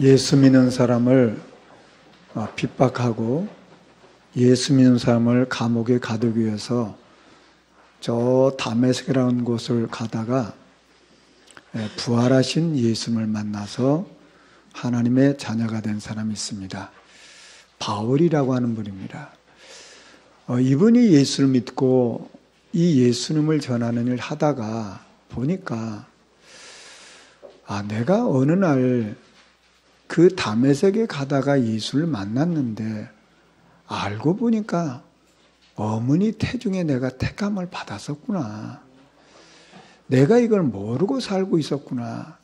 예수 믿는 사람을 핍박하고 예수 믿는 사람을 감옥에 가두기 위해서 저 다메섹이라는 곳을 가다가 부활하신 예수님을 만나서 하나님의 자녀가 된 사람이 있습니다. 바울이라고 하는 분입니다. 이분이 예수를 믿고 이 예수님을 전하는 일을 하다가 보니까 내가 어느 날 그 다메섹에 가다가 예수를 만났는데 알고 보니까 어머니 태중에 내가 택함을 받았었구나. 내가 이걸 모르고 살고 있었구나.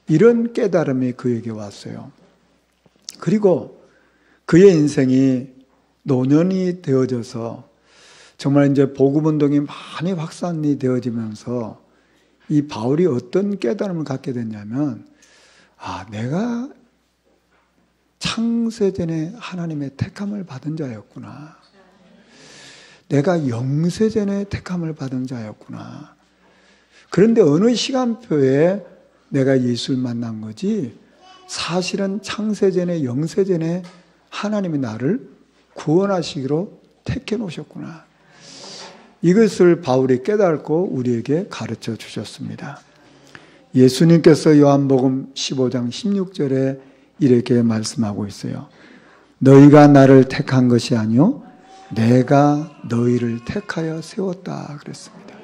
이런 깨달음이 그에게 왔어요. 그리고 그의 인생이 노년이 되어져서 정말 이제 복음운동이 많이 확산이 되어지면서 이 바울이 어떤 깨달음을 갖게 됐냐면 내가 창세전에 하나님의 택함을 받은 자였구나. 내가 영세전에 택함을 받은 자였구나. 그런데 어느 시간표에 내가 예수를 만난 거지 사실은 창세전에 영세전에 하나님이 나를 구원하시기로 택해 놓으셨구나. 이것을 바울이 깨닫고 우리에게 가르쳐 주셨습니다. 예수님께서 요한복음 15장 16절에 이렇게 말씀하고 있어요. 너희가 나를 택한 것이 아니요 내가 너희를 택하여 세웠다 그랬습니다.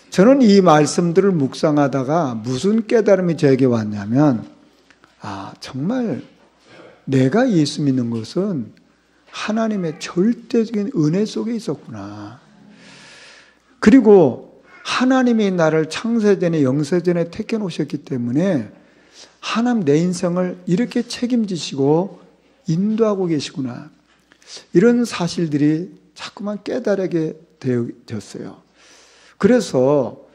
저는 이 말씀들을 묵상하다가 무슨 깨달음이 저에게 왔냐면 정말 내가 예수 믿는 것은 하나님의 절대적인 은혜 속에 있었구나. 그리고 하나님이 나를 창세전에 영세전에 택해 놓으셨기 때문에 하나님 내 인생을 이렇게 책임지시고 인도하고 계시구나. 이런 사실들이 자꾸만 깨달게 되어졌어요. 그래서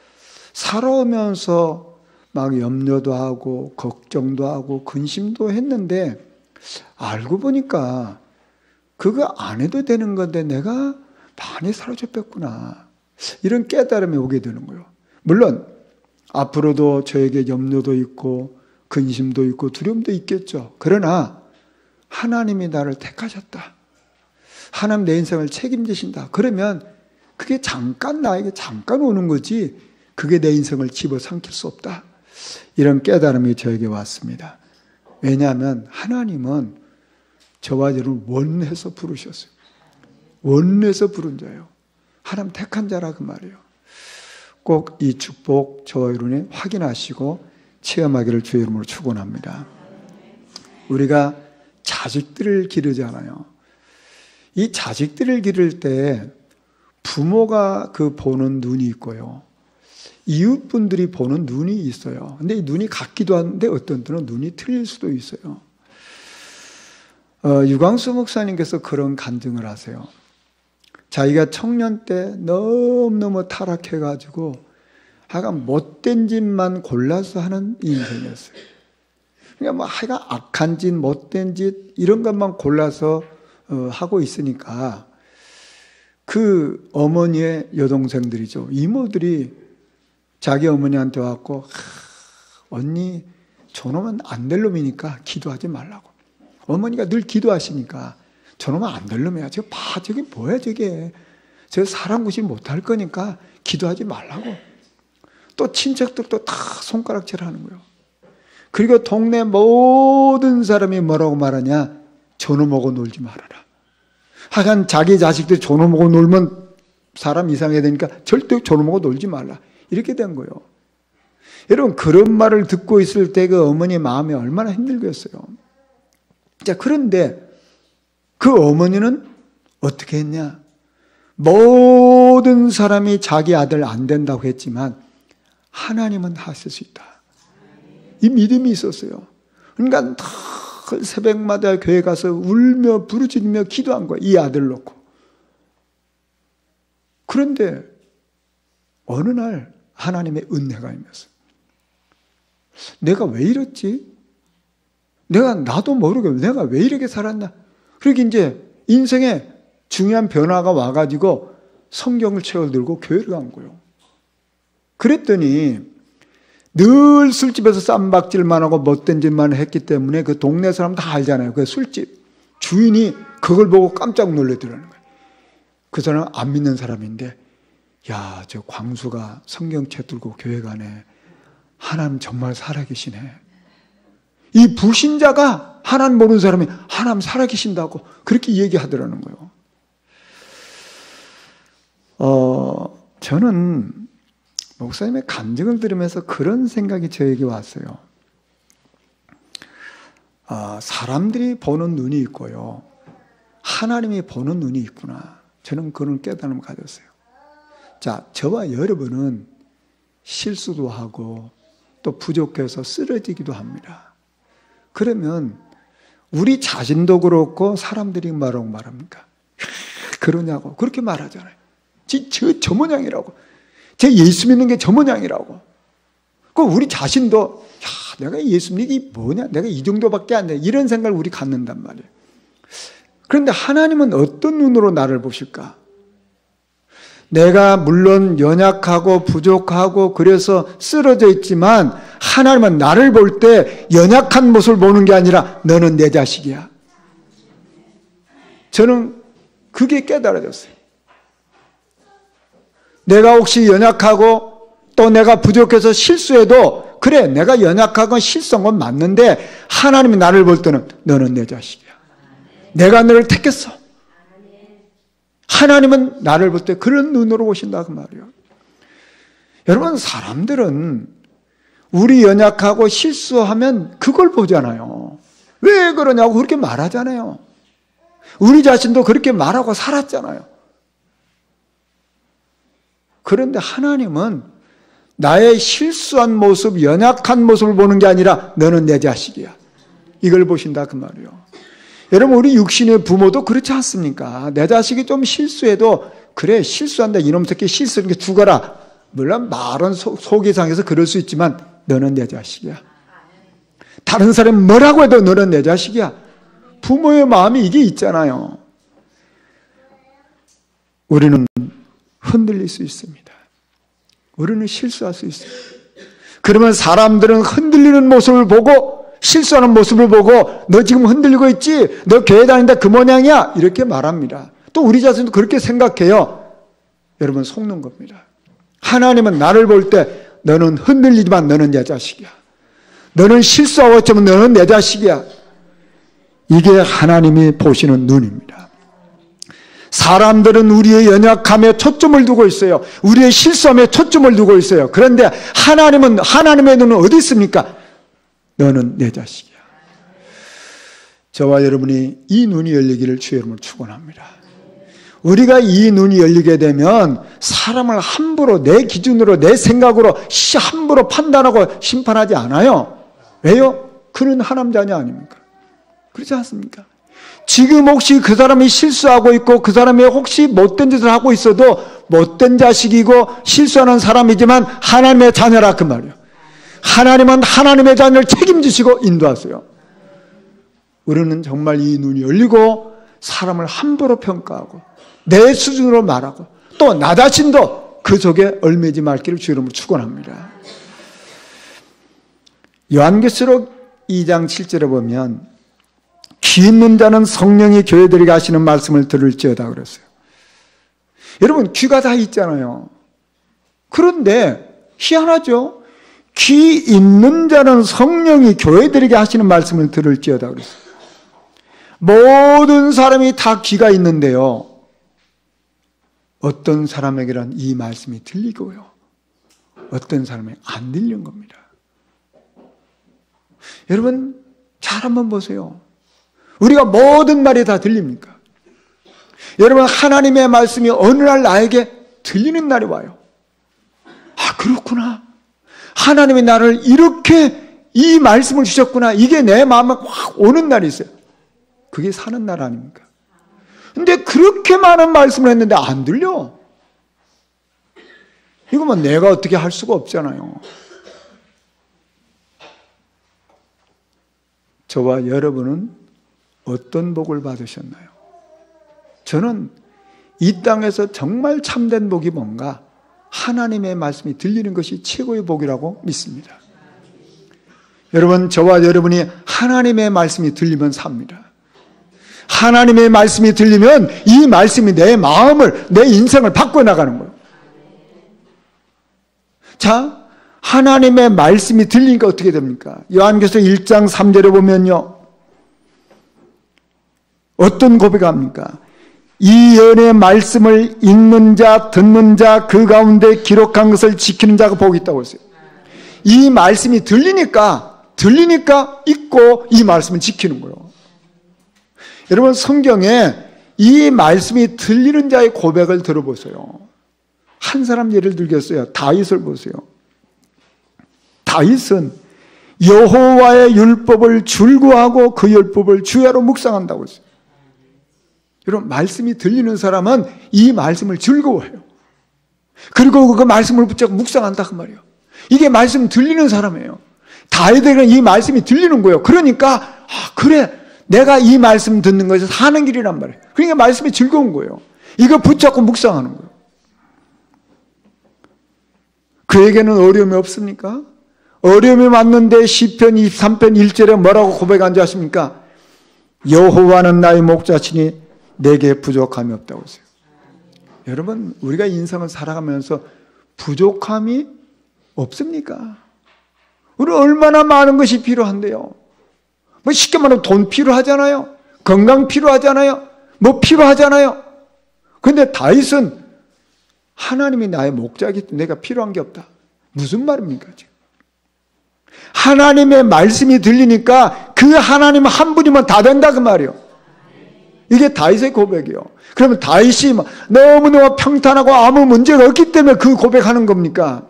살아오면서 막 염려도 하고 걱정도 하고 근심도 했는데 알고 보니까 그거 안 해도 되는 건데 내가 많이 사로잡혔구나. 이런 깨달음이 오게 되는 거예요. 물론 앞으로도 저에게 염려도 있고 근심도 있고 두려움도 있겠죠. 그러나 하나님이 나를 택하셨다. 하나님 내 인생을 책임지신다. 그러면 그게 잠깐 나에게 잠깐 오는 거지 그게 내 인생을 집어삼킬 수 없다. 이런 깨달음이 저에게 왔습니다. 왜냐하면 하나님은 저와 저를 원해서 부르셨어요. 원해서 부른 자예요. 하나님 택한 자라 그 말이에요. 꼭 이 축복 저와 여러분이 확인하시고 체험하기를 주의 이름으로 축원합니다. 우리가 자식들을 기르잖아요. 이 자식들을 기를 때 부모가 그 보는 눈이 있고요. 이웃분들이 보는 눈이 있어요. 근데 이 눈이 같기도 한데 어떤 때는 눈이 틀릴 수도 있어요. 유광수 목사님께서 그런 간증을 하세요. 자기가 청년 때 너무너무 타락해가지고 하여간 못된 짓만 골라서 하는 인생이었어요. 그러니까 하여간 악한 짓, 못된 짓 이런 것만 골라서 하고 있으니까 그 어머니의 여동생들이죠. 이모들이 자기 어머니한테 와서 언니 저놈은 안 될 놈이니까 기도하지 말라고. 어머니가 늘 기도하시니까 저놈은 안 될 놈이야. 저게 뭐야 저게. 저 사람 구실 못할 거니까 기도하지 말라고. 또 친척들도 다 손가락질하는 거예요. 그리고 동네 모든 사람이 뭐라고 말하냐. 저놈하고 놀지 말아라. 하여간 자기 자식들이 저놈하고 놀면 사람 이상해야 되니까 절대 저놈하고 놀지 말라. 이렇게 된 거예요. 여러분 그런 말을 듣고 있을 때 그 어머니 마음이 얼마나 힘들겠어요. 자, 그런데 그 어머니는 어떻게 했냐? 모든 사람이 자기 아들 안 된다고 했지만 하나님은 하실 수 있다. 이 믿음이 있었어요. 그러니까 새벽마다 교회 가서 울며 부르짖으며 기도한 거예요. 이 아들 놓고. 그런데 어느 날 하나님의 은혜가 임했어요. 내가 왜 이랬지? 나도 모르게 내가 왜 이렇게 살았나? 그렇게 이제 인생에 중요한 변화가 와가지고 성경을 채워들고 교회를 간 거예요. 그랬더니 늘 술집에서 쌈박질만 하고 못된 짓만 했기 때문에 그 동네 사람 다 알잖아요. 그 술집 주인이 그걸 보고 깜짝 놀래더라는 거예요. 그 사람은 안 믿는 사람인데, 야, 저 광수가 성경책 들고 교회 가네. 하나님 정말 살아계시네. 이 불신자가 하나님 모르는 사람이 하나님 살아계신다고 그렇게 얘기하더라는 거예요. 저는 목사님의 간증을 들으면서 그런 생각이 저에게 왔어요. 사람들이 보는 눈이 있고요, 하나님이 보는 눈이 있구나. 저는 그런 깨달음을 가졌어요. 자, 저와 여러분은 실수도 하고 또 부족해서 쓰러지기도 합니다. 그러면 우리 자신도 그렇고 사람들이 뭐라고 말합니까? 그러냐고 그렇게 말하잖아요. 저 모양이라고. 제 예수 믿는 게 저 모양이라고. 그 우리 자신도, 야, 내가 예수 믿는 게 뭐냐? 내가 이 정도밖에 안 돼. 이런 생각을 우리 갖는단 말이에요. 그런데 하나님은 어떤 눈으로 나를 보실까? 내가 물론 연약하고 부족하고 그래서 쓰러져 있지만 하나님은 나를 볼 때 연약한 모습을 보는 게 아니라 너는 내 자식이야. 저는 그게 깨달아졌어요. 내가 혹시 연약하고 또 내가 부족해서 실수해도, 그래, 내가 연약하건 실수한 건 맞는데 하나님이 나를 볼 때는 너는 내 자식이야. 내가 너를 택했어. 하나님은 나를 볼 때 그런 눈으로 보신다 그 말이에요. 여러분, 사람들은 우리 연약하고 실수하면 그걸 보잖아요. 왜 그러냐고 그렇게 말하잖아요. 우리 자신도 그렇게 말하고 살았잖아요. 그런데 하나님은 나의 실수한 모습, 연약한 모습을 보는 게 아니라 너는 내 자식이야. 이걸 보신다 그 말이에요. 여러분, 우리 육신의 부모도 그렇지 않습니까? 내 자식이 좀 실수해도, 그래, 실수한다, 이놈 새끼 실수하는 게 죽어라. 물론 말은 속이 상해서 그럴 수 있지만 너는 내 자식이야. 다른 사람이 뭐라고 해도 너는 내 자식이야. 부모의 마음이 이게 있잖아요. 우리는 흔들릴 수 있습니다. 우리는 실수할 수 있어요. 그러면 사람들은 흔들리는 모습을 보고, 실수하는 모습을 보고 너 지금 흔들리고 있지? 너 교회 다닌다 그 모양이야? 이렇게 말합니다. 또 우리 자신도 그렇게 생각해요. 여러분, 속는 겁니다. 하나님은 나를 볼 때 너는 흔들리지만 너는 내 자식이야. 너는 실수하고 어쩌면 너는 내 자식이야. 이게 하나님이 보시는 눈입니다. 사람들은 우리의 연약함에 초점을 두고 있어요. 우리의 실수함에 초점을 두고 있어요. 그런데 하나님의 눈은 어디 있습니까? 너는 내 자식이야. 저와 여러분이 이 눈이 열리기를 주의 이름으로 축원합니다. 우리가 이 눈이 열리게 되면 사람을 함부로 내 기준으로 내 생각으로 함부로 판단하고 심판하지 않아요. 왜요? 그는 하나님 자녀 아닙니까? 그렇지 않습니까? 지금 혹시 그 사람이 실수하고 있고 그 사람이 혹시 못된 짓을 하고 있어도 못된 자식이고 실수하는 사람이지만 하나님의 자녀라 그 말이에요. 하나님은 하나님의 자녀를 책임지시고 인도하세요. 우리는 정말 이 눈이 열리고 사람을 함부로 평가하고 내 수준으로 말하고 또 나 자신도 그 속에 얽매지 말기를 주의 이름으로 축원합니다. 요한계시록 2장 7절에 보면 귀 있는 자는 성령이 교회들에게 하시는 말씀을 들을지어다 그랬어요. 여러분, 귀가 다 있잖아요. 그런데 희한하죠. 귀 있는 자는 성령이 교회들에게 하시는 말씀을 들을지어다 그랬어요. 모든 사람이 다 귀가 있는데요, 어떤 사람에게는 이 말씀이 들리고요, 어떤 사람에게 안 들리는 겁니다. 여러분, 잘 한번 보세요. 우리가 모든 말이 다 들립니까? 여러분, 하나님의 말씀이 어느 날 나에게 들리는 날이 와요. 아, 그렇구나. 하나님이 나를 이렇게 이 말씀을 주셨구나. 이게 내 마음에 확 오는 날이 있어요. 그게 사는 날 아닙니까? 근데 그렇게 많은 말씀을 했는데 안 들려. 이거 뭐 내가 어떻게 할 수가 없잖아요. 저와 여러분은 어떤 복을 받으셨나요? 저는 이 땅에서 정말 참된 복이 뭔가? 하나님의 말씀이 들리는 것이 최고의 복이라고 믿습니다. 여러분, 저와 여러분이 하나님의 말씀이 들리면 삽니다. 하나님의 말씀이 들리면 이 말씀이 내 마음을, 내 인생을 바꿔나가는 거예요. 자, 하나님의 말씀이 들리니까 어떻게 됩니까? 요한계시록 1장 3절에 보면요, 어떤 고백합니까? 이 연의 말씀을 읽는 자, 듣는 자, 그 가운데 기록한 것을 지키는 자가 복이 있다고 했어요. 이 말씀이 들리니까 읽고 이 말씀을 지키는 거예요. 여러분, 성경에 이 말씀이 들리는 자의 고백을 들어보세요. 한 사람 예를 들겠어요. 다윗을 보세요. 다윗은 여호와의 율법을 즐거워하고 그 율법을 주야로 묵상한다고 했어요. 여러분, 말씀이 들리는 사람은 이 말씀을 즐거워해요. 그리고 그 말씀을 붙잡고 묵상한다 그 말이에요. 이게 말씀 들리는 사람이에요. 다윗에게는 이 말씀이 들리는 거예요. 그러니까 그래, 내가 이 말씀 듣는 것이 사는 길이란 말이에요. 그러니까 말씀이 즐거운 거예요. 이거 붙잡고 묵상하는 거예요. 그에게는 어려움이 없습니까? 어려움이 왔는데 시편 23편 1절에 뭐라고 고백한 줄 아십니까? 여호와는 나의 목자시니 내게 부족함이 없다고 했어요. 여러분, 우리가 인생을 살아가면서 부족함이 없습니까? 우리 얼마나 많은 것이 필요한데요. 뭐 쉽게 말하면 돈 필요하잖아요. 건강 필요하잖아요. 뭐 필요하잖아요. 그런데 다윗은 하나님이 나의 목자이기 때문에 내가 필요한 게 없다. 무슨 말입니까 지금? 하나님의 말씀이 들리니까 그 하나님 한 분이면 다 된다 그 말이에요. 이게 다윗의 고백이에요. 그러면 다윗이 너무너무 평탄하고 아무 문제가 없기 때문에 그 고백하는 겁니까?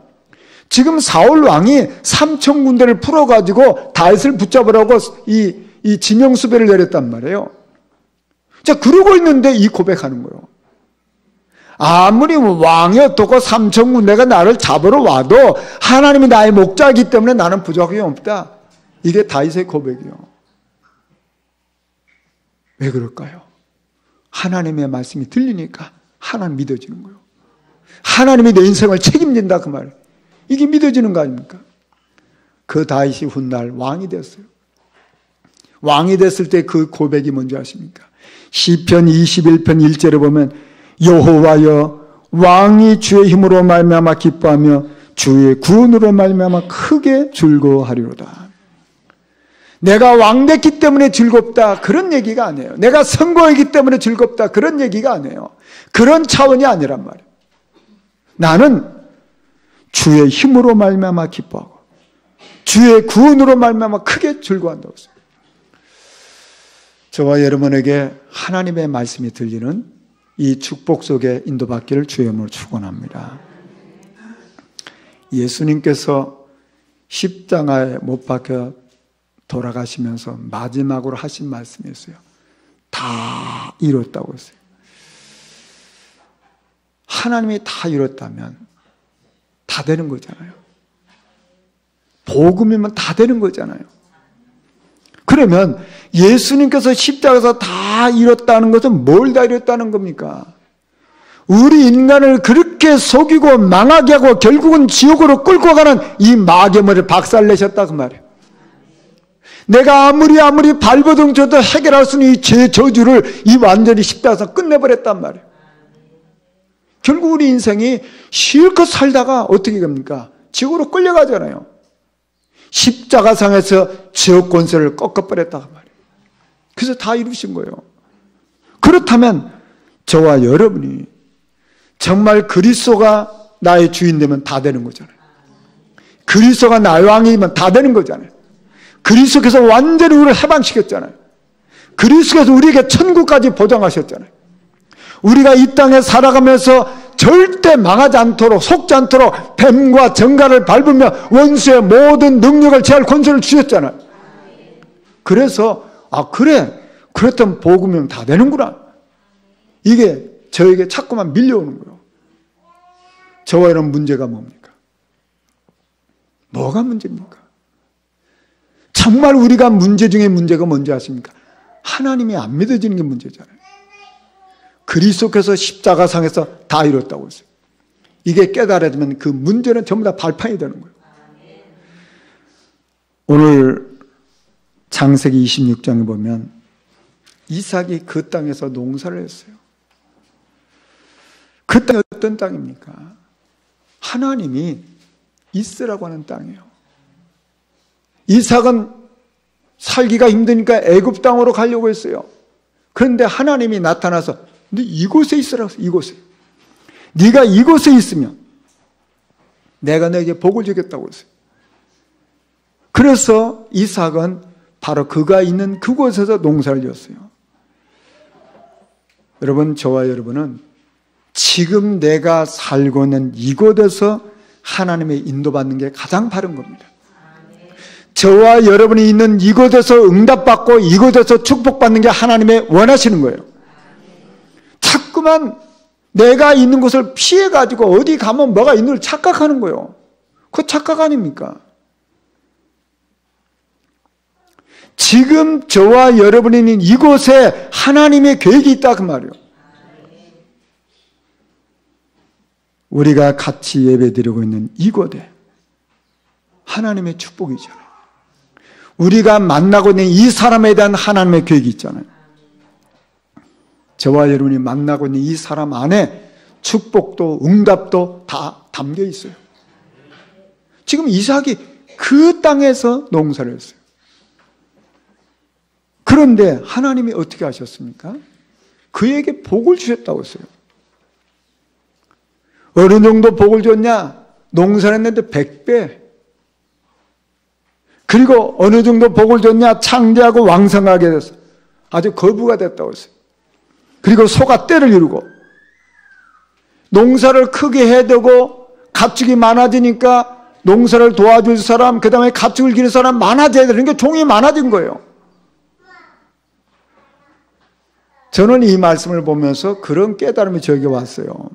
지금 사울 왕이 3천 군대를 풀어가지고 다윗을 붙잡으라고 이 지명수배를 내렸단 말이에요. 자, 그러고 있는데 이 고백하는 거예요. 아무리 왕이 어떻고 3천 군대가 나를 잡으러 와도 하나님이 나의 목자이기 때문에 나는 부족함이 없다. 이게 다윗의 고백이에요. 왜 그럴까요? 하나님의 말씀이 들리니까 하나님 믿어지는 거예요. 하나님이 내 인생을 책임진다 그 말. 이게 믿어지는 거 아닙니까? 그 다윗이 훗날 왕이 됐어요. 왕이 됐을 때 그 고백이 뭔지 아십니까? 시편 21편 1절에 보면 여호와여 왕이 주의 힘으로 말미암아 기뻐하며 주의 구원으로 말미암아 크게 즐거워하리로다. 내가 왕 됐기 때문에 즐겁다 그런 얘기가 아니에요. 내가 선거이기 때문에 즐겁다 그런 얘기가 아니에요. 그런 차원이 아니란 말이에요. 나는 주의 힘으로 말미암아 기뻐하고 주의 구원으로 말미암아 크게 즐거워한다고 했어요. 저와 여러분에게 하나님의 말씀이 들리는 이 축복 속에 인도받기를 주의 이름으로 축원합니다. 예수님께서 십자가에 못 박혀 돌아가시면서 마지막으로 하신 말씀이었어요. 다 이뤘다고 했어요. 하나님이 다 이뤘다면 다 되는 거잖아요. 복음이면 다 되는 거잖아요. 그러면 예수님께서 십자가에서 다 이뤘다는 것은 뭘 다 이뤘다는 겁니까? 우리 인간을 그렇게 속이고 망하게 하고 결국은 지옥으로 끌고 가는 이 마귀머리를 박살내셨다 그 말이에요. 내가 아무리 발버둥 쳐도 해결할 수 있는 이 죄 저주를 이 완전히 십자가에서 끝내버렸단 말이에요. 결국 우리 인생이 실컷 살다가 어떻게 됩니까? 지옥으로 끌려가잖아요. 십자가상에서 지옥 권세를 꺾어버렸다 그 말이에요. 그래서 다 이루신 거예요. 그렇다면 저와 여러분이 정말 그리스도가 나의 주인 되면 다 되는 거잖아요. 그리스도가 나의 왕이면 다 되는 거잖아요. 그리스도께서 완전히 우리를 해방시켰잖아요. 그리스도께서 우리에게 천국까지 보장하셨잖아요. 우리가 이 땅에 살아가면서 절대 망하지 않도록 속지 않도록 뱀과 정갈을 밟으며 원수의 모든 능력을 제할 권세를 주셨잖아요. 그래서 그랬던 복음이면 다 되는구나. 이게 저에게 자꾸만 밀려오는 거예요. 저와 이런 문제가 뭡니까? 뭐가 문제입니까? 정말 우리가 문제 중에 문제가 뭔지 아십니까? 하나님이 안 믿어지는 게 문제잖아요. 그리스도께서 십자가상에서 다 이뤘다고 했어요. 이게 깨달아지면 그 문제는 전부 다 발판이 되는 거예요. 오늘 창세기 26장에 보면 이삭이 그 땅에서 농사를 했어요. 그 땅이 어떤 땅입니까? 하나님이 있으라고 하는 땅이에요. 이삭은 살기가 힘드니까 애굽 땅으로 가려고 했어요. 그런데 하나님이 나타나서 너 이곳에 있으라고 했어요. 이곳에. 네가 이곳에 있으면 내가 너에게 복을 주겠다고 했어요. 그래서 이삭은 바로 그가 있는 그곳에서 농사를 지었어요. 여러분, 저와 여러분은 지금 내가 살고 있는 이곳에서 하나님의 인도받는 게 가장 바른 겁니다. 저와 여러분이 있는 이곳에서 응답받고 이곳에서 축복받는 게 하나님의 원하시는 거예요. 자꾸만 내가 있는 곳을 피해가지고 어디 가면 뭐가 있는 걸 착각하는 거예요. 그거 착각 아닙니까? 지금 저와 여러분이 있는 이곳에 하나님의 계획이 있다 그 말이에요. 우리가 같이 예배드리고 있는 이곳에 하나님의 축복이 있잖아요. 우리가 만나고 있는 이 사람에 대한 하나님의 계획이 있잖아요. 저와 여러분이 만나고 있는 이 사람 안에 축복도 응답도 다 담겨 있어요. 지금 이삭이 그 땅에서 농사를 했어요. 그런데 하나님이 어떻게 하셨습니까? 그에게 복을 주셨다고 했어요. 어느 정도 복을 줬냐? 농사를 했는데 100배. 그리고 어느 정도 복을 줬냐? 창대하고 왕성하게 됐어. 아주 거부가 됐다고 했어요. 그리고 소가 떼를 이루고 농사를 크게 해야 되고 가축이 많아지니까 농사를 도와줄 사람, 그 다음에 가축을 기를 사람 많아져야 되는 게 종이 많아진 거예요. 저는 이 말씀을 보면서 그런 깨달음이 저에게 왔어요.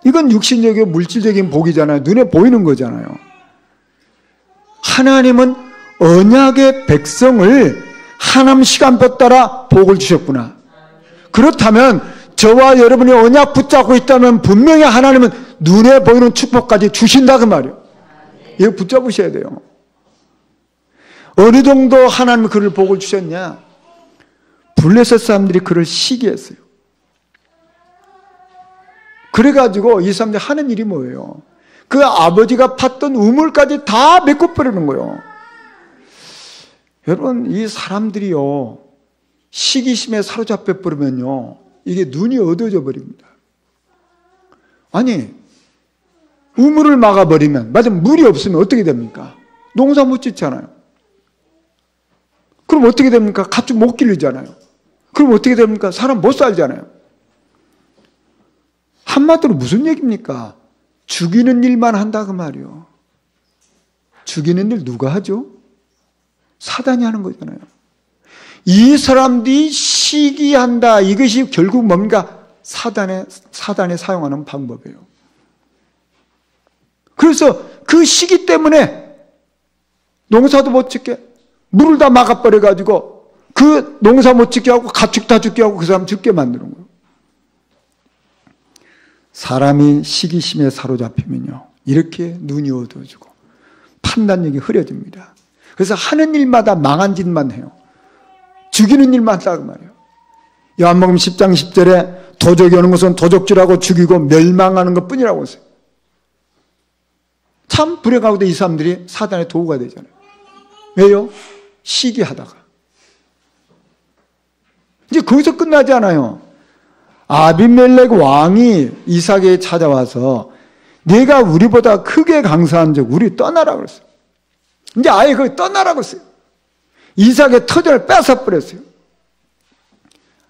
이건 육신적이고 물질적인 복이잖아요. 눈에 보이는 거잖아요. 하나님은 언약의 백성을 하나님 시간표 따라 복을 주셨구나. 그렇다면 저와 여러분이 언약 붙잡고 있다면 분명히 하나님은 눈에 보이는 축복까지 주신다 그 말이에요. 이거 붙잡으셔야 돼요. 어느 정도 하나님이 그를 복을 주셨냐? 블레셋 사람들이 그를 시기했어요. 그래가지고 이 사람들이 하는 일이 뭐예요? 그 아버지가 팠던 우물까지 다 메꿔버리는 거예요. 여러분, 이 사람들이요, 시기심에 사로잡혀 버리면요, 이게 눈이 어두워져 버립니다. 아니, 우물을 막아버리면, 맞아, 물이 없으면 어떻게 됩니까? 농사 못 짓잖아요. 그럼 어떻게 됩니까? 가축 못 기르잖아요. 그럼 어떻게 됩니까? 사람 못 살잖아요. 한마디로 무슨 얘기입니까? 죽이는 일만 한다 그 말이요. 죽이는 일 누가 하죠? 사단이 하는 거잖아요. 이 사람들이 시기한다. 이것이 결국 뭡니까? 사단이 사용하는 방법이에요. 그래서 그 시기 때문에 농사도 못 짓게 물을 다 막아버려가지고 그 농사 못 짓게 하고 가축 다 죽게 하고 그 사람 죽게 만드는 거예요. 사람이 시기심에 사로잡히면요, 이렇게 눈이 어두워지고 판단력이 흐려집니다. 그래서 하는 일마다 망한 짓만 해요. 죽이는 일만 한다 그 말이에요. 요한복음 10장 10절에 도적이 오는 것은 도적질하고 죽이고 멸망하는 것뿐이라고 했어요. 참 불행하고도 이 사람들이 사단의 도구가 되잖아요. 왜요? 시기하다가. 이제 거기서 끝나지 않아요. 아비멜렉 왕이 이삭에게 찾아와서 네가 우리보다 크게 강사한 적 우리 떠나라고 그랬어요. 이제 아예 거기 떠나라고 했어요. 이삭의 터전을 뺏어버렸어요.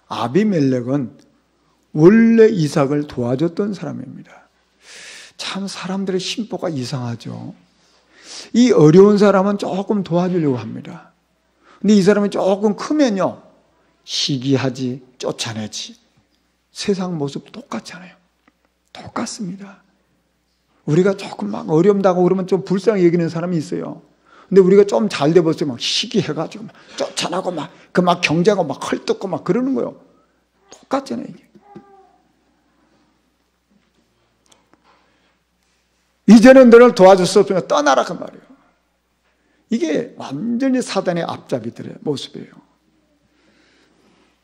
아비멜렉은 원래 이삭을 도와줬던 사람입니다. 참 사람들의 심보가 이상하죠. 이 어려운 사람은 조금 도와주려고 합니다. 근데 이 사람이 조금 크면요, 시기하지, 쫓아내지. 세상 모습 똑같잖아요. 똑같습니다. 우리가 조금 막 어려움다고 그러면 좀 불쌍히 여기는 사람이 있어요. 근데 우리가 좀 잘 돼봤어요. 막 시기해가지고 막 쫓아나고 막 경쟁하고 막 헐뜯고 막 그러는 거예요. 똑같잖아요, 이게. 이제는 너를 도와줄 수 없으니까 떠나라 그 말이에요. 이게 완전히 사단의 앞잡이들의 모습이에요.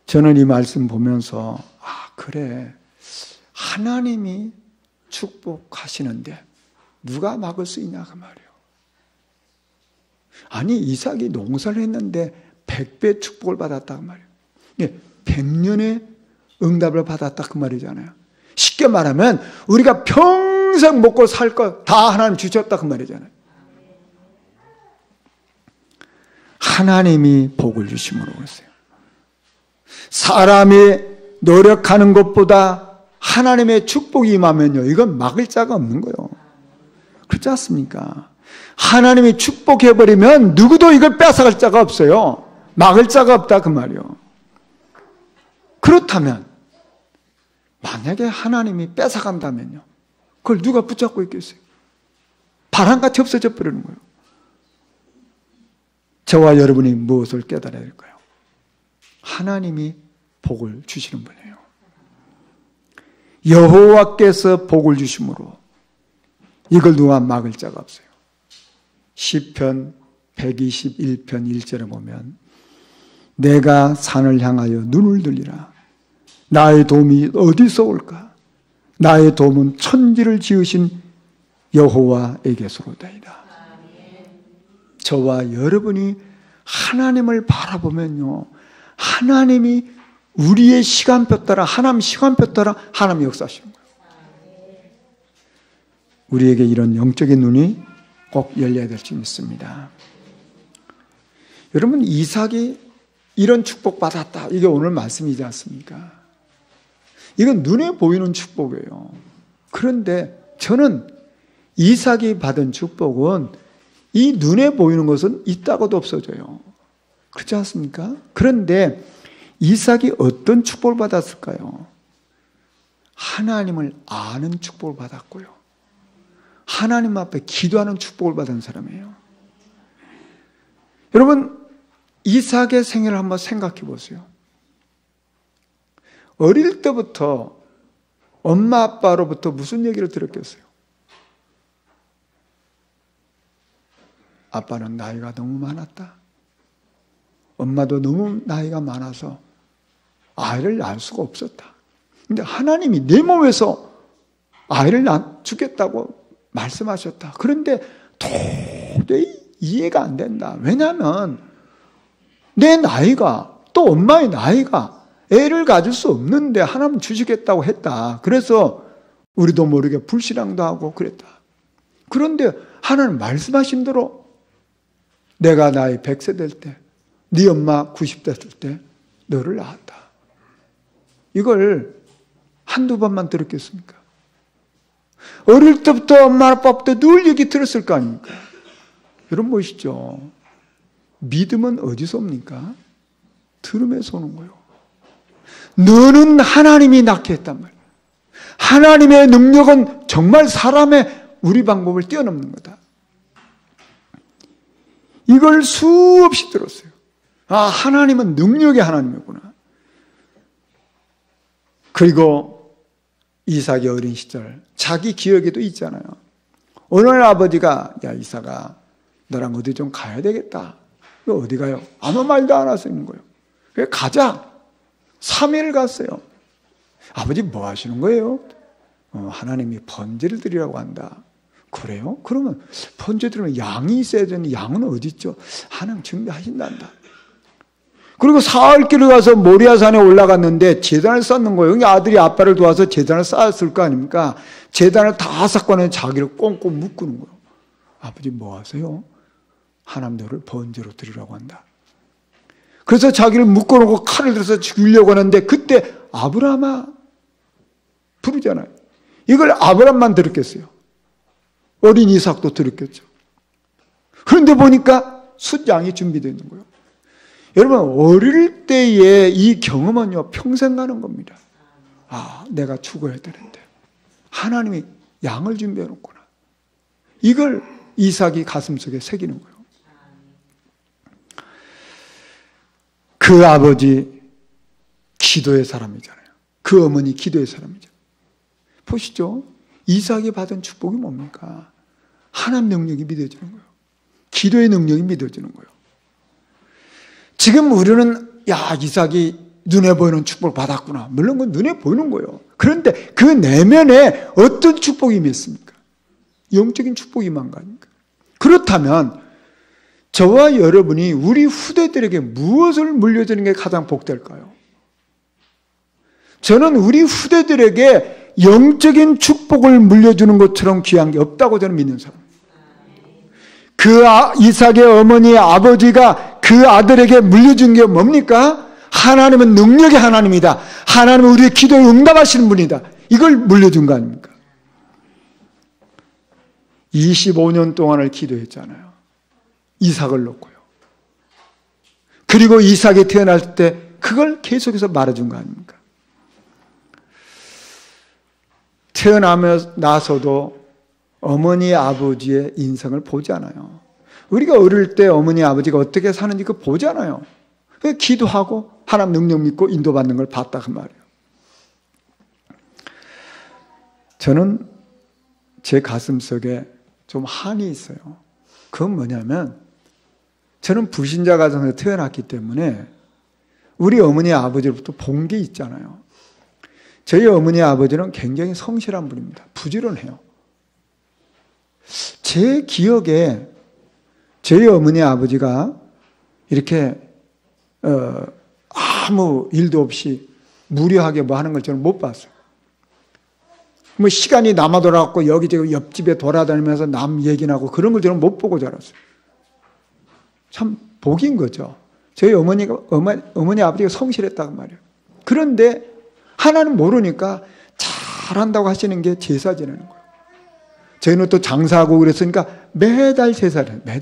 저는 이 말씀 보면서 그래, 하나님이 축복하시는데 누가 막을 수 있냐 그 말이에요. 아니, 이삭이 농사를 했는데 100배 축복을 받았다 그 말이에요. 100년의 응답을 받았다 그 말이잖아요. 쉽게 말하면 우리가 평생 먹고 살 것 다 하나님 주셨다 그 말이잖아요. 하나님이 복을 주심으로 그랬어요. 사람이 노력하는 것보다 하나님의 축복이 임하면요, 이건 막을 자가 없는 거예요. 그렇지 않습니까? 하나님이 축복해버리면 누구도 이걸 뺏어갈 자가 없어요. 막을 자가 없다 그 말이에요. 그렇다면 만약에 하나님이 뺏어간다면요, 그걸 누가 붙잡고 있겠어요? 바람같이 없어져 버리는 거예요. 저와 여러분이 무엇을 깨달아야 될까요? 하나님이 복을 주시는 분이에요. 여호와께서 복을 주심으로 이걸 누가 막을 자가 없어요. 시편 121편 1절에 보면 내가 산을 향하여 눈을 들리라. 나의 도움이 어디서 올까? 나의 도움은 천지를 지으신 여호와에게서로다이다. 저와 여러분이 하나님을 바라보면요, 하나님이 우리의 시간표 따라, 하나님 시간표 따라 하나님이 역사하시는 거예요. 우리에게 이런 영적인 눈이 꼭 열려야 될 줄 믿습니다. 여러분, 이삭이 이런 축복 받았다, 이게 오늘 말씀이지 않습니까? 이건 눈에 보이는 축복이에요. 그런데 저는 이삭이 받은 축복은 이 눈에 보이는 것은 있다고도 없어져요. 그렇지 않습니까? 그런데 이삭이 어떤 축복을 받았을까요? 하나님을 아는 축복을 받았고요, 하나님 앞에 기도하는 축복을 받은 사람이에요. 여러분, 이삭의 생애를 한번 생각해 보세요. 어릴 때부터 엄마 아빠로부터 무슨 얘기를 들었겠어요? 아빠는 나이가 너무 많았다. 엄마도 너무 나이가 많아서 아이를 낳을 수가 없었다. 근데 하나님이 내 몸에서 아이를 주겠다고 말씀하셨다. 그런데 도저히 이해가 안 된다. 왜냐하면 내 나이가, 또 엄마의 나이가 애를 가질 수 없는데 하나님 주시겠다고 했다. 그래서 우리도 모르게 불신앙도 하고 그랬다. 그런데 하나님 말씀하신 대로 내가 나이 100세 될 때, 네 엄마 90대 됐을 때 너를 낳았다. 이걸 한두 번만 들었겠습니까? 어릴 때부터 엄마 아빠부터 늘 얘기 들었을 거 아닙니까? 여러분 보시죠. 믿음은 어디서 옵니까? 들음에서 오는 거예요. 너는 하나님이 낳게 했단 말이에요. 하나님의 능력은 정말 사람의 우리 방법을 뛰어넘는 거다. 이걸 수없이 들었어요. 하나님은 능력의 하나님이구나. 그리고 이삭이 어린 시절 자기 기억에도 있잖아요. 오늘 아버지가 야 이삭아 너랑 어디 좀 가야 되겠다. 너 어디 가요? 아무 말도 안 하시는 거예요. 그래 가자. 3일 갔어요. 아버지 뭐 하시는 거예요? 하나님이 번제를 드리라고 한다. 그래요? 그러면 번제 드리면 양이 있어야 되는데 양은 어디 있죠? 하나님 준비하신단다. 그리고 사흘길을 가서 모리아산에 올라갔는데 제단을 쌓는 거예요. 그러니까 아들이 아빠를 도와서 제단을 쌓았을 거 아닙니까? 제단을 다 쌓고 나서 자기를 꽁꽁 묶는 거예요. 아버지 뭐 하세요? 하나님 너를 번제로 드리라고 한다. 그래서 자기를 묶어놓고 칼을 들어서 죽이려고 하는데 그때 아브라함아 부르잖아요. 이걸 아브라함만 들었겠어요? 어린 이삭도 들었겠죠. 그런데 보니까 숫양이 준비되어 있는 거예요. 여러분 어릴 때의 이 경험은요 평생 가는 겁니다. 내가 죽어야 되는데 하나님이 양을 준비해 놓구나. 이걸 이삭이 가슴속에 새기는 거예요. 그 아버지 기도의 사람이잖아요. 그 어머니 기도의 사람이잖아요. 보시죠. 이삭이 받은 축복이 뭡니까? 하나님 능력이 믿어지는 거예요. 기도의 능력이 믿어지는 거예요. 지금 우리는 이삭이 눈에 보이는 축복을 받았구나. 물론 그건 눈에 보이는 거예요. 그런데 그 내면에 어떤 축복이 임했습니까? 영적인 축복이 임한 거 아닙니까? 그렇다면 저와 여러분이 우리 후대들에게 무엇을 물려주는 게 가장 복될까요? 저는 우리 후대들에게 영적인 축복을 물려주는 것처럼 귀한 게 없다고 저는 믿는 사람입니다. 이삭의 어머니 아버지가 그 아들에게 물려준 게 뭡니까? 하나님은 능력의 하나님이다. 하나님은 우리의 기도에 응답하시는 분이다. 이걸 물려준 거 아닙니까? 25년 동안을 기도했잖아요. 이삭을 놓고요. 그리고 이삭이 태어날 때 그걸 계속해서 말해준 거 아닙니까? 태어나서도 어머니 아버지의 인생을 보지 않아요. 우리가 어릴 때 어머니 아버지가 어떻게 사는지 그거 보지 않아요. 기도하고 하나님 능력 믿고 인도받는 걸 봤다 그 말이에요. 저는 제 가슴속에 좀 한이 있어요. 그건 뭐냐면 저는 불신자 가정에서 태어났기 때문에 우리 어머니 아버지로부터 본 게 있잖아요. 저희 어머니 아버지는 굉장히 성실한 분입니다. 부지런해요. 제 기억에 저희 어머니 아버지가 이렇게 아무 일도 없이 무료하게 뭐 하는 걸 저는 못 봤어요. 뭐 시간이 남아 돌아갖고 여기저기 옆집에 돌아다니면서 남 얘기나 하고 그런 걸 저는 못 보고 자랐어요. 참 복인 거죠. 저희 어머니 아버지가 성실했다고 말이에요. 그런데 하나는 모르니까 잘한다고 하시는 게 제사 지내는 거예요. 저희는 또 장사하고 그랬으니까 매달 제사를 해요.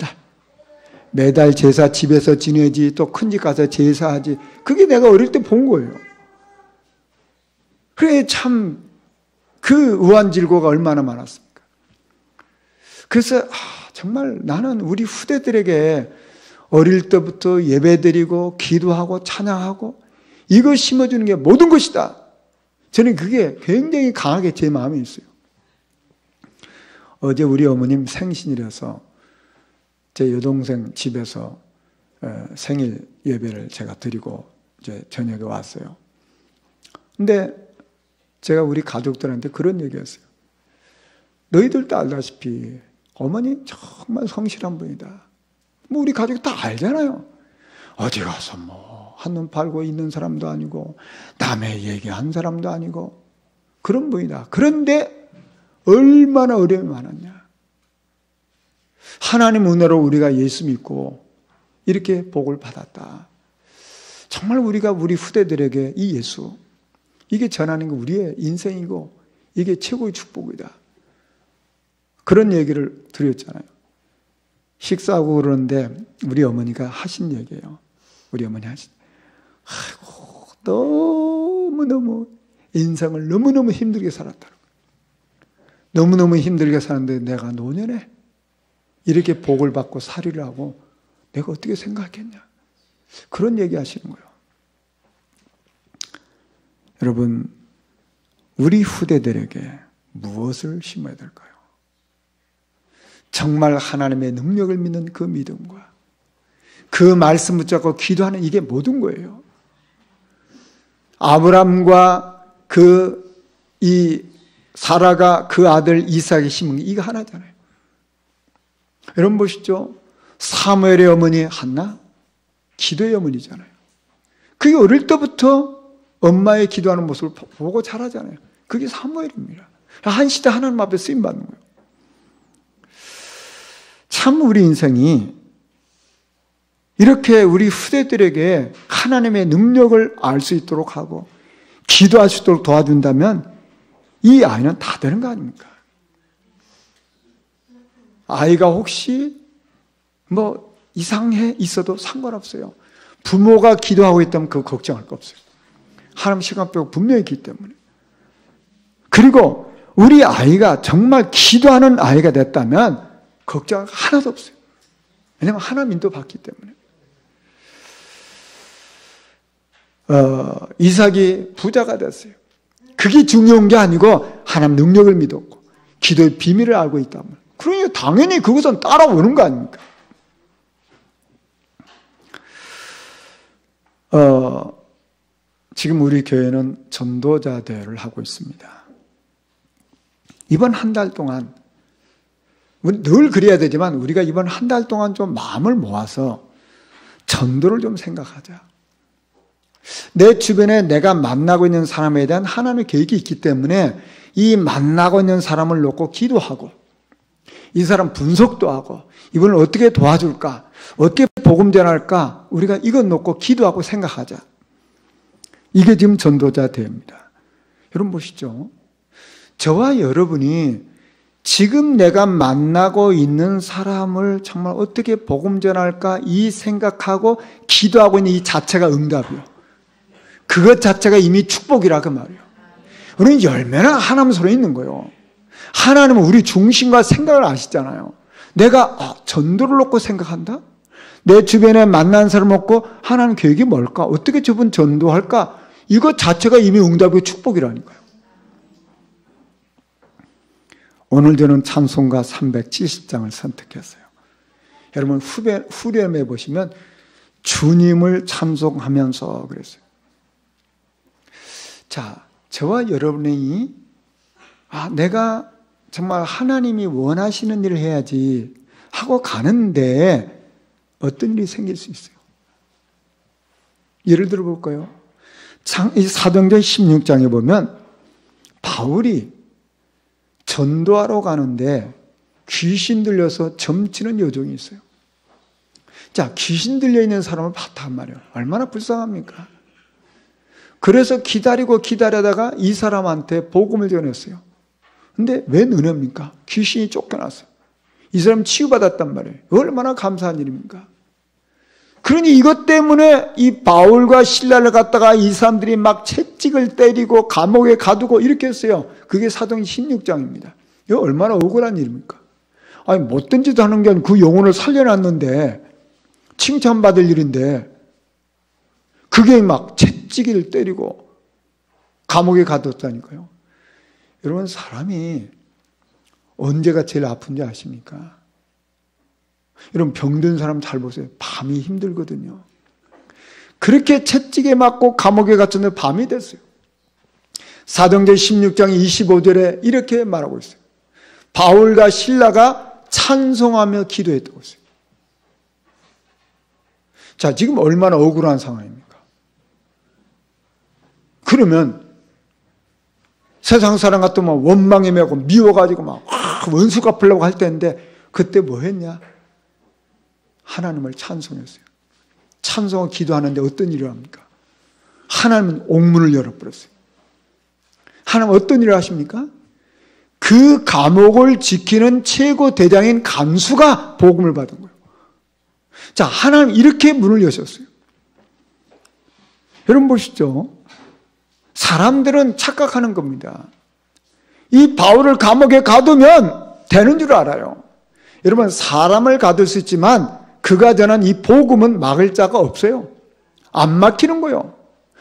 매달 제사 집에서 지내지 또 큰 집 가서 제사하지. 그게 내가 어릴 때 본 거예요. 그래 참 그 우환질고가 얼마나 많았습니까? 그래서 정말 나는 우리 후대들에게 어릴 때부터 예배드리고 기도하고 찬양하고 이거 심어주는 게 모든 것이다. 저는 그게 굉장히 강하게 제 마음에 있어요. 어제 우리 어머님 생신이라서 제 여동생 집에서 생일 예배를 제가 드리고 이제 저녁에 왔어요. 근데 제가 우리 가족들한테 그런 얘기했어요. 너희들도 알다시피 어머니 정말 성실한 분이다. 뭐 우리 가족이 다 알잖아요. 어디 가서 뭐 한눈 팔고 있는 사람도 아니고 남의 얘기한 사람도 아니고 그런 분이다. 그런데 얼마나 어려움이 많았냐. 하나님 은혜로 우리가 예수 믿고 이렇게 복을 받았다. 정말 우리가 우리 후대들에게 이 예수 이게 전하는 게 우리의 인생이고 이게 최고의 축복이다. 그런 얘기를 드렸잖아요. 식사하고 그러는데 우리 어머니가 하신 얘기예요. 우리 어머니 하신 아이고 너무너무 인생을 너무너무 힘들게 살았다. 너무너무 힘들게 사는데 내가 노년에 이렇게 복을 받고 살이를 하고 내가 어떻게 생각했냐. 그런 얘기 하시는 거예요. 여러분, 우리 후대들에게 무엇을 심어야 될까요? 정말 하나님의 능력을 믿는 그 믿음과 그 말씀 붙잡고 기도하는 이게 모든 거예요. 아브람과 이 사라가 그 아들 이삭이 심은 게 이거 하나잖아요. 여러분 보시죠. 사무엘의 어머니 한나 기도의 어머니잖아요. 그게 어릴 때부터 엄마의 기도하는 모습을 보고 자라잖아요. 그게 사무엘입니다. 한 시대 하나님 앞에 쓰임받는 거예요. 참 우리 인생이 이렇게 우리 후대들에게 하나님의 능력을 알 수 있도록 하고 기도할 수 있도록 도와준다면 이 아이는 다 되는 거 아닙니까? 아이가 혹시 뭐 이상해 있어도 상관없어요. 부모가 기도하고 있다면 그거 걱정할 거 없어요. 하나님 시간 빼고 분명히 있기 때문에. 그리고 우리 아이가 정말 기도하는 아이가 됐다면 걱정 하나도 없어요. 왜냐하면 하나님 인도 받기 때문에. 이삭이 부자가 됐어요. 그게 중요한 게 아니고 하나님 능력을 믿었고 기도의 비밀을 알고 있단 말이에요. 그러니 당연히 그것은 따라오는 거 아닙니까? 지금 우리 교회는 전도자 대회를 하고 있습니다. 이번 한 달 동안 늘 그래야 되지만 우리가 이번 한 달 동안 좀 마음을 모아서 전도를 좀 생각하자. 내 주변에 내가 만나고 있는 사람에 대한 하나님의 계획이 있기 때문에 이 만나고 있는 사람을 놓고 기도하고 이 사람 분석도 하고 이분을 어떻게 도와줄까? 어떻게 복음 전할까? 우리가 이것 놓고 기도하고 생각하자. 이게 지금 전도자 대회입니다. 여러분 보시죠. 저와 여러분이 지금 내가 만나고 있는 사람을 정말 어떻게 복음 전할까 이 생각하고 기도하고 있는 이 자체가 응답이요. 그것 자체가 이미 축복이라 그 말이에요. 우리는 열매나 하나님 손에 있는 거예요. 하나님은 우리 중심과 생각을 아시잖아요. 내가 전도를 놓고 생각한다? 내 주변에 만난 사람 없고 하나님 계획이 뭘까? 어떻게 저분 전도할까? 이것 자체가 이미 응답의 축복이라니까요. 오늘 저는 찬송가 370장을 선택했어요. 여러분 후렴에 보시면 주님을 찬송하면서 그랬어요. 자, 저와 여러분이 내가 정말 하나님이 원하시는 일을 해야지 하고 가는데 어떤 일이 생길 수 있어요? 예를 들어 볼까요? 사도행전 16장에 보면 바울이 전도하러 가는데 귀신 들려서 점치는 여종이 있어요. 자, 귀신 들려 있는 사람을 봤단 말이에요. 얼마나 불쌍합니까? 그래서 기다리다가 이 사람한테 복음을 전했어요. 근데 웬 은혜입니까? 귀신이 쫓겨났어요. 이 사람 치유받았단 말이에요. 얼마나 감사한 일입니까? 그러니 이것 때문에 이 바울과 신라를 갖다가 이 사람들이 막 채찍을 때리고 감옥에 가두고 이렇게 했어요. 그게 사도행전 16장입니다. 이거 얼마나 억울한 일입니까? 아니 못된 짓 하는 게 아니고 그 영혼을 살려놨는데 칭찬받을 일인데 그게 막 채찍을 때리고 감옥에 가뒀다니까요. 여러분 사람이 언제가 제일 아픈지 아십니까? 여러분 병든 사람 잘 보세요. 밤이 힘들거든요. 그렇게 채찍에 맞고 감옥에 갇혔는데 밤이 됐어요. 사도행전 16장 25절에 이렇게 말하고 있어요. 바울과 신라가 찬송하며 기도했다고 했어요. 자, 지금 얼마나 억울한 상황입니까? 그러면 세상 사람 같으면 원망에 매고 미워가지고 막 원수 갚으려고 할 때인데 그때 뭐 했냐? 하나님을 찬송했어요. 찬송하고 기도하는데 어떤 일을 합니까? 하나님은 옥문을 열어버렸어요. 하나님 어떤 일을 하십니까? 그 감옥을 지키는 최고 대장인 간수가 복음을 받은 거예요. 자, 하나님 이렇게 문을 여셨어요. 여러분 보시죠. 사람들은 착각하는 겁니다. 이 바울을 감옥에 가두면 되는 줄 알아요. 여러분 사람을 가둘 수 있지만 그가 전한 이 복음은 막을 자가 없어요. 안 막히는 거예요.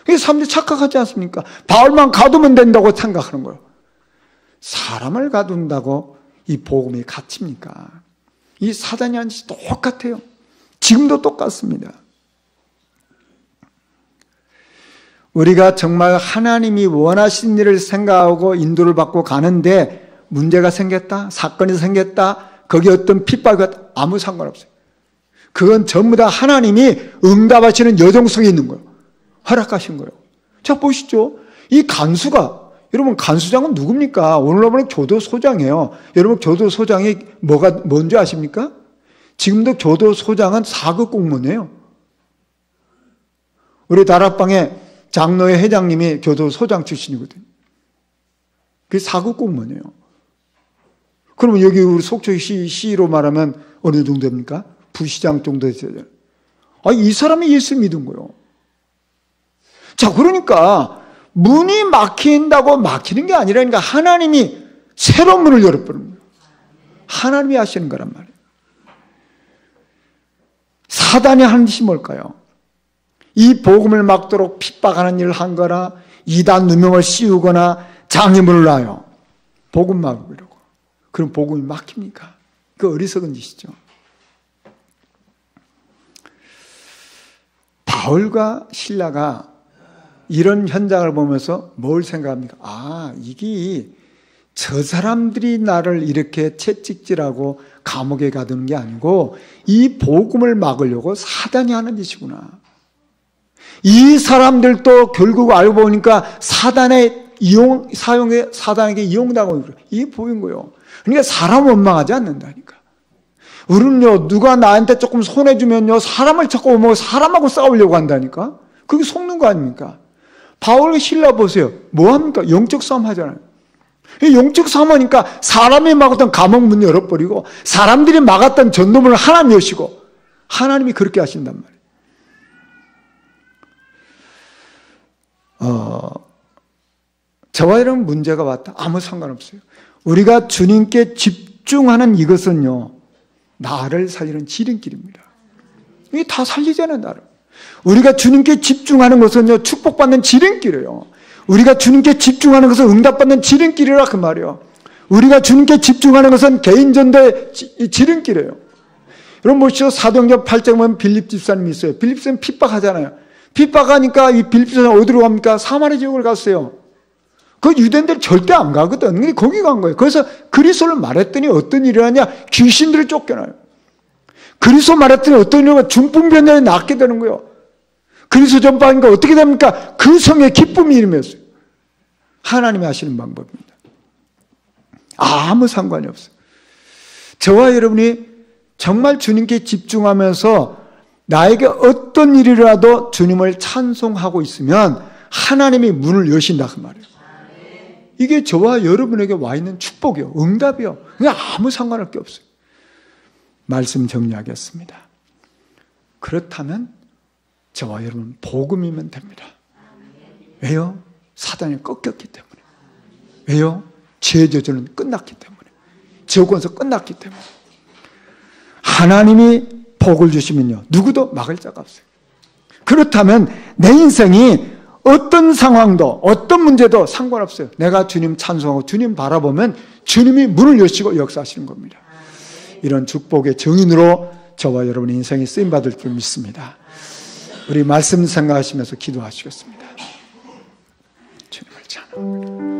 그래서 사람들이 착각하지 않습니까? 바울만 가두면 된다고 생각하는 거예요. 사람을 가둔다고 이 복음이 갇힙니까? 이 사단이 한 짓이 똑같아요. 지금도 똑같습니다. 우리가 정말 하나님이 원하신 일을 생각하고 인도를 받고 가는데 문제가 생겼다, 사건이 생겼다, 거기에 어떤 핍박이 아무 상관없어요. 그건 전부 다 하나님이 응답하시는 여정성이 있는 거예요. 허락하신 거예요. 자, 보시죠. 이 간수가, 여러분 간수장은 누굽니까? 오늘 보면 교도소장이에요. 여러분 교도소장이 뭔지 아십니까? 지금도 교도소장은 4급 공무원이에요. 우리 다락방에 장로회 회장님이 교도소장 출신이거든요. 그게 4급 공무원이에요. 그러면 여기 우리 속초시로 말하면 어느 정도입니까? 부시장 정도 됐어요. 이 사람이 예수 믿은 거예요. 자, 그러니까 문이 막힌다고 막히는 게 아니라니까 하나님이 새로운 문을 열어버리는 거예요. 하나님이 하시는 거란 말이에요. 사단이 하는 짓이 뭘까요? 이 복음을 막도록 핍박하는 일을 한 거나 이단 누명을 씌우거나 장애물을 놔요. 복음 막으려고. 그럼 복음이 막힙니까? 그 어리석은 짓이죠. 바울과 실라가 이런 현장을 보면서 뭘 생각합니까? 아, 이게 저 사람들이 나를 이렇게 채찍질하고 감옥에 가두는 게 아니고 이 복음을 막으려고 사단이 하는 짓이구나. 이 사람들도 결국 알고 보니까 사단에게 이용당하고 이게 보인 거예요. 그러니까 사람 원망하지 않는다니까. 우리는요, 누가 나한테 조금 손해주면요, 사람을 자꾸 오면 사람하고 싸우려고 한다니까? 그게 속는 거 아닙니까? 바울과 실라 보세요. 뭐 합니까? 영적 싸움 하잖아요. 영적 싸움 하니까 사람이 막았던 감옥 문 열어버리고 사람들이 막았던 전도문을 하나님 여시고 하나님이 그렇게 하신단 말이에요. 저와 여러분 문제가 왔다. 아무 상관없어요. 우리가 주님께 집중하는 이것은요, 나를 살리는 지름길입니다. 이게 다 살리잖아요, 나를. 우리가 주님께 집중하는 것은요, 축복받는 지름길이에요. 우리가 주님께 집중하는 것은 응답받는 지름길이라 그 말이에요. 우리가 주님께 집중하는 것은 개인전도의 지름길이에요. 여러분 보시죠. 사도행전 8장에 보면 빌립 집사님이 있어요. 빌립 집사님 핍박하잖아요. 핍박하니까 이 빌립 집사님 어디로 갑니까? 사마리 지역을 갔어요. 그 유대인들이 절대 안 가거든. 근데 거기 간 거예요. 그래서 그리스도를 말했더니 어떤 일이 하냐? 귀신들이 쫓겨나요. 그리스도 말했더니 어떤 일이 하냐? 중풍병자에 낫게 되는 거예요. 그리스도 전파하니까 어떻게 됩니까? 그 성에 기쁨이 일어났어요. 하나님이 하시는 방법입니다. 아무 상관이 없어요. 저와 여러분이 정말 주님께 집중하면서 나에게 어떤 일이라도 주님을 찬송하고 있으면 하나님이 문을 여신다 그 말이에요. 이게 저와 여러분에게 와 있는 축복이요, 응답이요. 그냥 아무 상관할 게 없어요. 말씀 정리하겠습니다. 그렇다면 저와 여러분 복음이면 됩니다. 왜요? 사단이 꺾였기 때문에. 왜요? 죄 저주는 끝났기 때문에. 지옥권서 끝났기 때문에. 하나님이 복을 주시면요, 누구도 막을 자가 없어요. 그렇다면 내 인생이 어떤 상황도 어떤 문제도 상관없어요. 내가 주님 찬송하고 주님 바라보면 주님이 문을 여시고 역사하시는 겁니다. 이런 축복의 정인으로 저와 여러분의 인생이 쓰임받을 줄 믿습니다. 우리 말씀 생각하시면서 기도하시겠습니다. 주님을 찬양합니다.